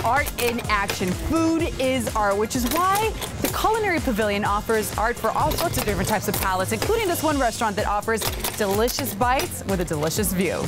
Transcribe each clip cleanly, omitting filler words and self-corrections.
art in action. Food is art, which is why the Culinary Pavilion offers art for all sorts of different types of palates, including this one restaurant that offers delicious bites with a delicious view.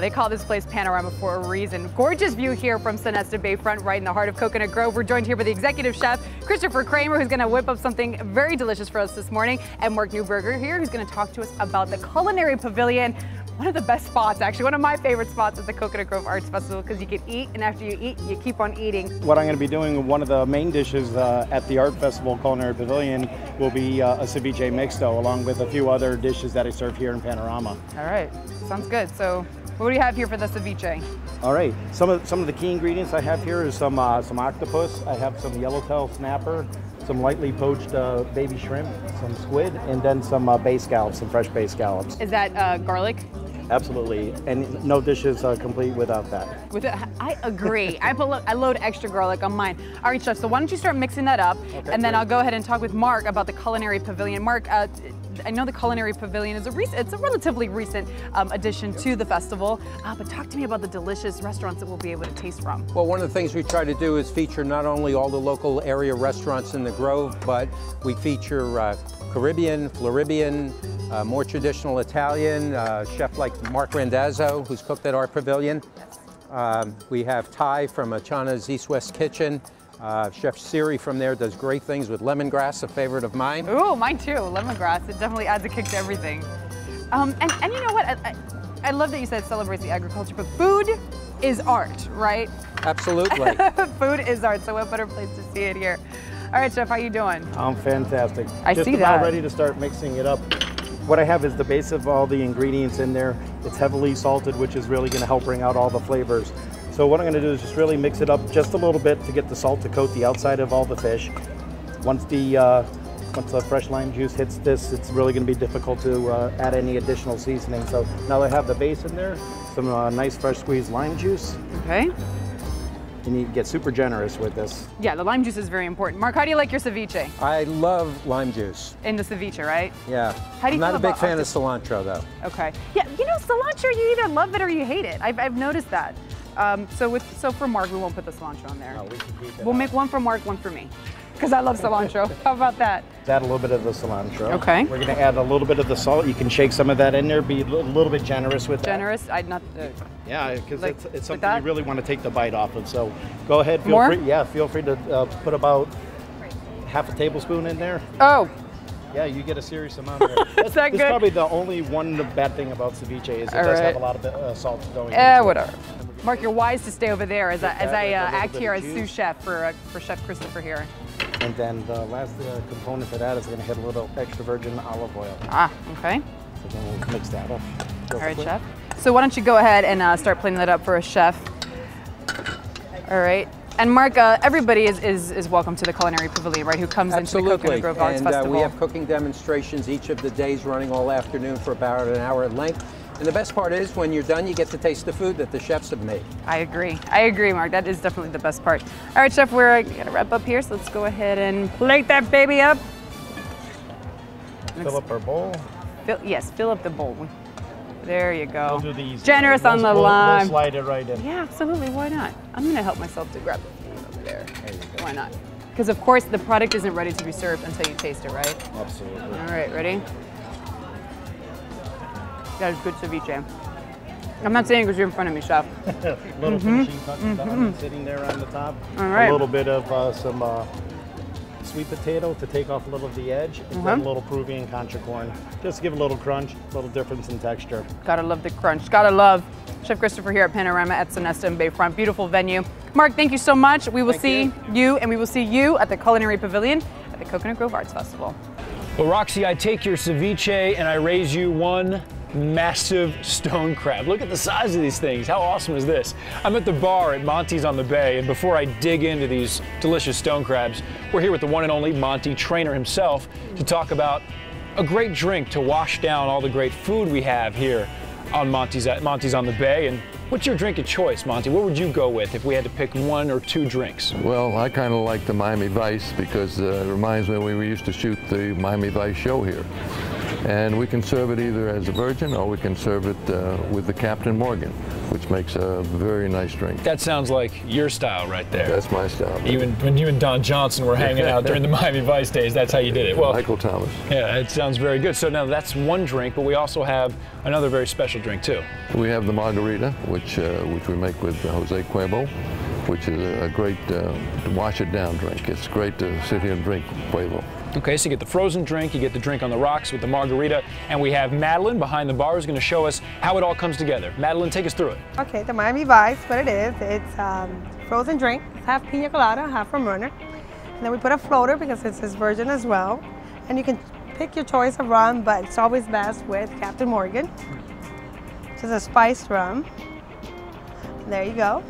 They call this place Panorama for a reason. Gorgeous view here from Sonesta Bayfront, right in the heart of Coconut Grove. We're joined here by the executive chef, Christopher Kramer, who's going to whip up something very delicious for us this morning, and Mark Newberger here, who's going to talk to us about the Culinary Pavilion. One of the best spots, actually, one of my favorite spots at the Coconut Grove Arts Festival, because you can eat, and after you eat, you keep on eating. What I'm going to be doing, one of the main dishes at the Art Festival Culinary Pavilion will be a ceviche mixto, along with a few other dishes that I serve here in Panorama. All right, sounds good. So, what do you have here for the ceviche? All right, some of the key ingredients I have here is some octopus. I have some yellowtail snapper, some lightly poached baby shrimp, some squid, and then some bay scallops, some fresh bay scallops. Is that garlic? Absolutely, and no dish is complete without that. I agree. I load extra garlic on mine. All right, chef, so why don't you start mixing that up, okay, and then I'll go ahead and talk with Mark about the Culinary Pavilion. Mark, I know the Culinary Pavilion is it's a relatively recent addition to the festival, but talk to me about the delicious restaurants that we'll be able to taste from. Well, one of the things we try to do is feature not only all the local area restaurants in the Grove, but we feature Caribbean, Floridian, more traditional Italian, chef like Mark Randazzo, who's cooked at our pavilion. We have Thai from Achana's East West Kitchen. Chef Siri from there does great things with lemongrass, a favorite of mine. Ooh, mine too, lemongrass. It definitely adds a kick to everything. And you know what? I love that you said it celebrates the agriculture, but food is art, right? Absolutely. Food is art, so what better place to see it here? All right, Chef, how you doing? I'm fantastic. I see that. Just about ready to start mixing it up. What I have is the base of all the ingredients in there. It's heavily salted, which is really going to help bring out all the flavors. So what I'm going to do is just really mix it up just a little bit to get the salt to coat the outside of all the fish. Once the fresh lime juice hits this, it's really going to be difficult to add any additional seasoning. So now that I have the base in there, some nice fresh squeezed lime juice. Okay. You need to get super generous with this. Yeah, the lime juice is very important. Mark, how do you like your ceviche? I love lime juice. In the ceviche, right? Yeah. How do you I'm not a big fan octopus? of cilantro, though. Okay. Yeah, you know, cilantro, you either love it or you hate it. I've noticed that. So for Mark, we won't put the cilantro on there. No, we can keep it We'll make one for Mark, one for me. Because I love cilantro. How about that? Add a little bit of the cilantro. Okay. We're going to add a little bit of the salt. You can shake some of that in there. Be a little bit generous with that. Generous? I'd not. Yeah, because like, it's something you really want to take the bite off of. So go ahead. Feel free to put about half a tablespoon in there. Oh. Yeah, you get a serious amount there. Is that good? That's probably the only one bad thing about ceviche is it does have a lot of salt going into it. Whatever. Mark, you're wise to stay over there as I act here as sous chef for Chef Christopher here. And then the last component for that is going to hit a little extra virgin olive oil. Ah, okay. So then we'll mix that up. All right, Chef. So why don't you go ahead and start plating that up for us, Chef. All right. And Mark, everybody is welcome to the Culinary Pavilion, right? Who comes into the Coconut Grove Arts Festival. We have cooking demonstrations each of the days running all afternoon for about an hour in length. And the best part is when you're done, you get to taste the food that the chefs have made. I agree, Mark. That is definitely the best part. All right, Chef, we're going to wrap up here, so let's go ahead and plate that baby up. Fill up our bowl. Fill up the bowl. There you go. We'll do these. Generous on the lime. We'll slide it right in. Yeah, absolutely. Why not? I'm going to help myself to grab it over there. There you go. Why not? Because, of course, the product isn't ready to be served until you taste it, right? Absolutely. All right, ready? That is good ceviche. I'm not saying because you're in front of me, Chef. Little finishing touches sitting there on the top. All right. A little bit of some sweet potato to take off a little of the edge, and then a little Peruvian concha corn. Just to give a little crunch, a little difference in texture. Gotta love the crunch. Gotta love Chef Christopher here at Panorama at Sonesta and Bayfront. Beautiful venue. Mark, thank you so much. We will see you, and we will see you at the Culinary Pavilion at the Coconut Grove Arts Festival. Well, Roxy, I take your ceviche and I raise you one massive stone crab. Look at the size of these things. How awesome is this? I'm at the bar at Monty's on the Bay, and before I dig into these delicious stone crabs, we're here with the one and only Monty Trainer himself to talk about a great drink to wash down all the great food we have here on Monty's on the Bay. And what's your drink of choice, Monty? What would you go with if we had to pick one or two drinks? Well, I kind of like the Miami Vice because it reminds me when we used to shoot the Miami Vice show here. And we can serve it either as a virgin or we can serve it with the Captain Morgan, which makes a very nice drink. That sounds like your style right there. That's my style. Even when you and Don Johnson were hanging out during the Miami Vice days, that's how you did it. Well, Michael Thomas. Yeah, it sounds very good. So now that's one drink, but we also have another very special drink too. We have the margarita, which we make with Jose Cuervo, which is a great wash it down drink. It's great to sit here and drink Cuervo. Okay, so you get the frozen drink, you get the drink on the rocks with the margarita, and we have Madeline behind the bar who's going to show us how it all comes together. Madeline, take us through it. Okay, the Miami Vice, what it is, it's frozen drink. It's half pina colada, half rum runner. And then we put a floater because it's his version as well. And you can pick your choice of rum, but it's always best with Captain Morgan, which is a spiced rum. And there you go.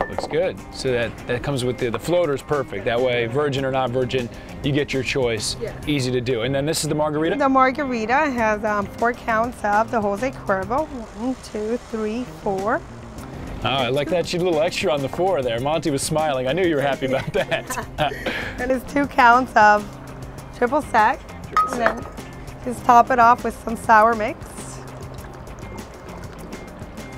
Looks good. So that comes with the floater's perfect. That way, virgin or not virgin, you get your choice. Yeah. Easy to do. And then this is the margarita? The margarita has 4 counts of the Jose Cuervo. 1, 2, 3, 4. Oh, I like that. She did a little extra on the 4 there. Monty was smiling. I knew you were happy about that. And it's 2 counts of triple sec. And then just top it off with some sour mix.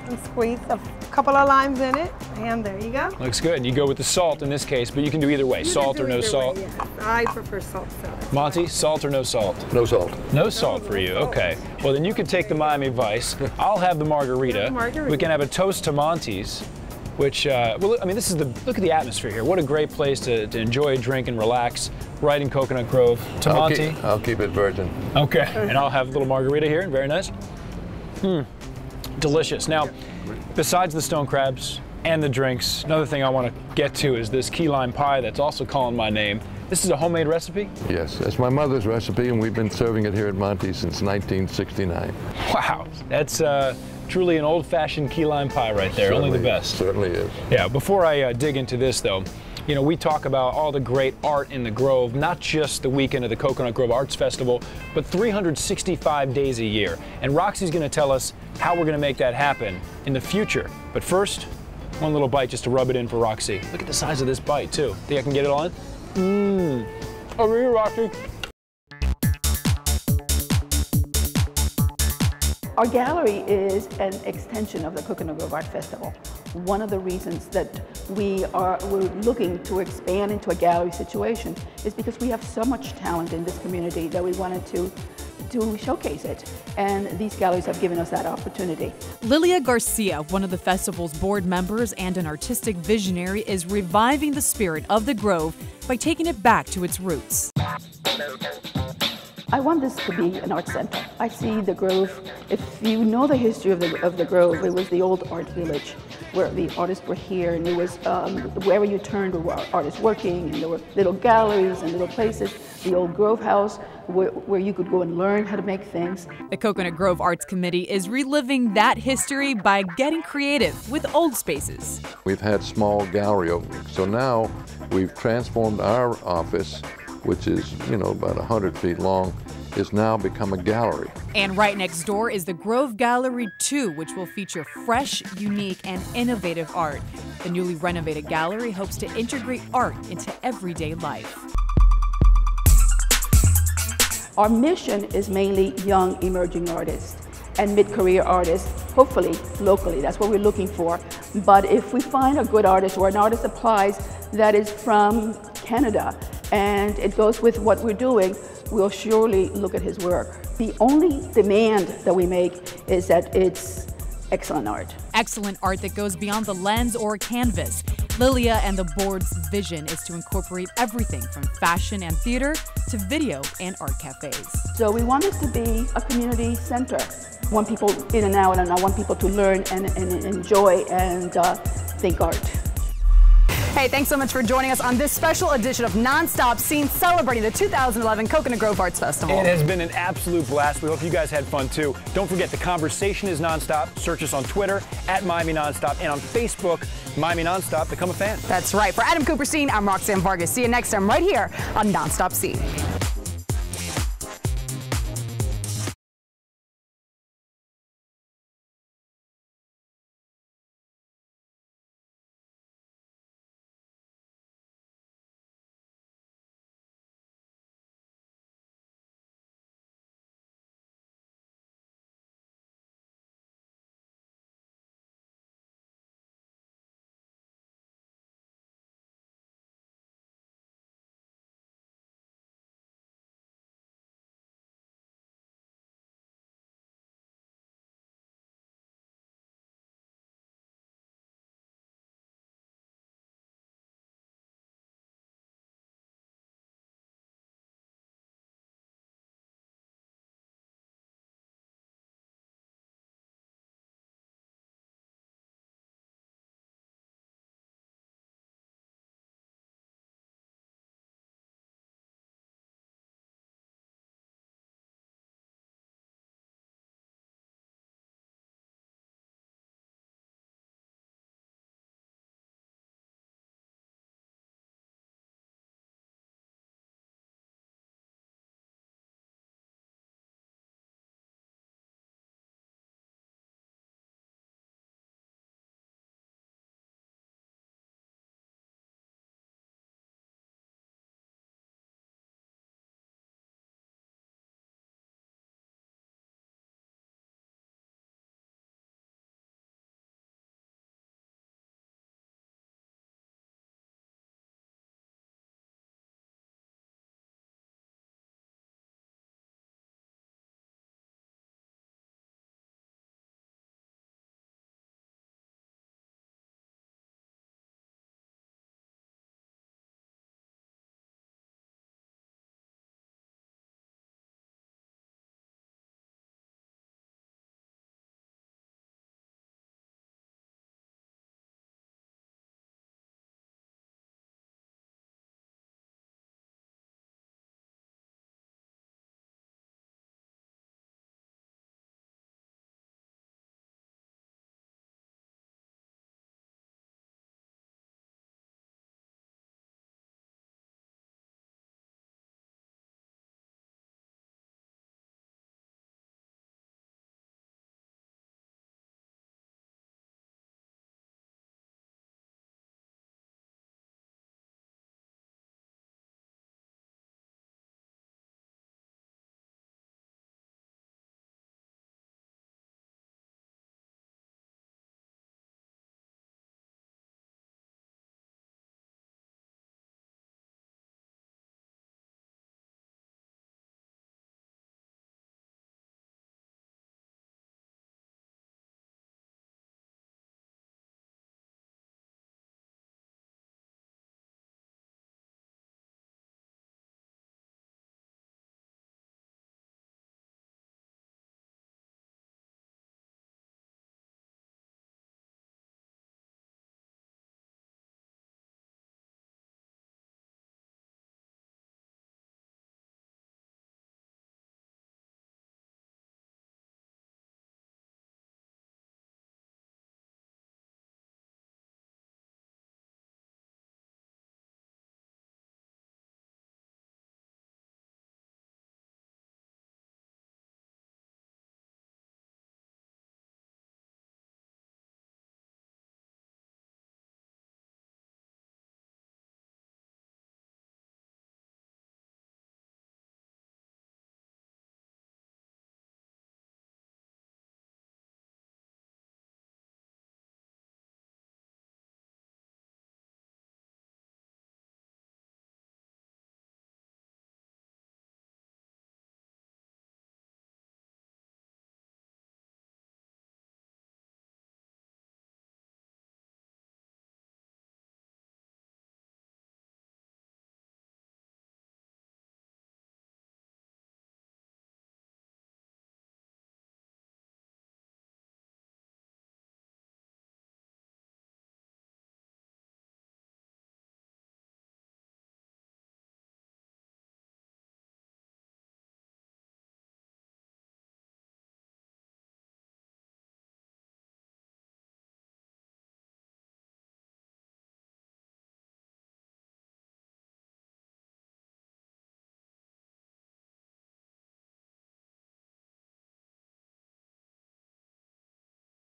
And squeeze a couple of limes in it. And there you go. Looks good. You go with the salt in this case, but you can do either way. Salt or no salt. Way, yes. I prefer salt. Monty, salt or no salt? No salt. No salt for you. Okay. Well, then you can take the Miami Vice. I'll have the margarita. We can have a toast to Monty's, which, well, I mean, this is look at the atmosphere here. What a great place to enjoy a drink and relax right in Coconut Grove. To Monty. I'll keep it virgin. Okay. And I'll have a little margarita here. Very nice. Delicious. Now, besides the stone crabs and the drinks, another thing I want to get to is this key lime pie that's also calling my name. This is a homemade recipe? Yes, it's my mother's recipe, and we've been serving it here at Monty's since 1969. Wow, that's truly an old-fashioned key lime pie right there. Only the best. Certainly is. Yeah, before I dig into this though, you know, we talk about all the great art in the Grove, not just the weekend of the Coconut Grove Arts Festival, but 365 days a year. And Roxy's going to tell us how we're going to make that happen in the future. But first, one little bite just to rub it in for Roxy. Look at the size of this bite too. Think I can get it on? Over here, Roxy. Our gallery is an extension of the Coconut Grove Art Festival. One of the reasons that we're looking to expand into a gallery situation is because we have so much talent in this community that we wanted to showcase it. And these galleries have given us that opportunity. Lilia Garcia, one of the festival's board members and an artistic visionary, is reviving the spirit of the Grove by taking it back to its roots. I want this to be an art center. I see the Grove, if you know the history of the Grove, it was the old art village where the artists were here, and it was wherever you turned there were artists working, and there were little galleries and little places, the old Grove House where you could go and learn how to make things. The Coconut Grove Arts Committee is reliving that history by getting creative with old spaces. We've had small gallery openings, so now we've transformed our office, which is, you know, about 100 feet long, is now become a gallery. And right next door is the Grove Gallery 2, which will feature fresh, unique, and innovative art. The newly renovated gallery hopes to integrate art into everyday life. Our mission is mainly young emerging artists and mid-career artists, hopefully locally. That's what we're looking for. But if we find a good artist or an artist applies that is from Canada and it goes with what we're doing, we'll surely look at his work. The only demand that we make is that it's excellent art. Excellent art that goes beyond the lens or canvas. Lilia and the board's vision is to incorporate everything from fashion and theater to video and art cafes. So we want it to be a community center. I want people in and out, and I want people to learn and enjoy and think art. Hey, thanks so much for joining us on this special edition of Nonstop Scene celebrating the 2011 Coconut Grove Arts Festival. It has been an absolute blast. We hope you guys had fun too. Don't forget, the conversation is nonstop. Search us on Twitter at Miami Nonstop and on Facebook, Miami Nonstop. Become a fan. That's right. For Adam Kuperstein, I'm Roxanne Vargas. See you next time right here on Nonstop Scene.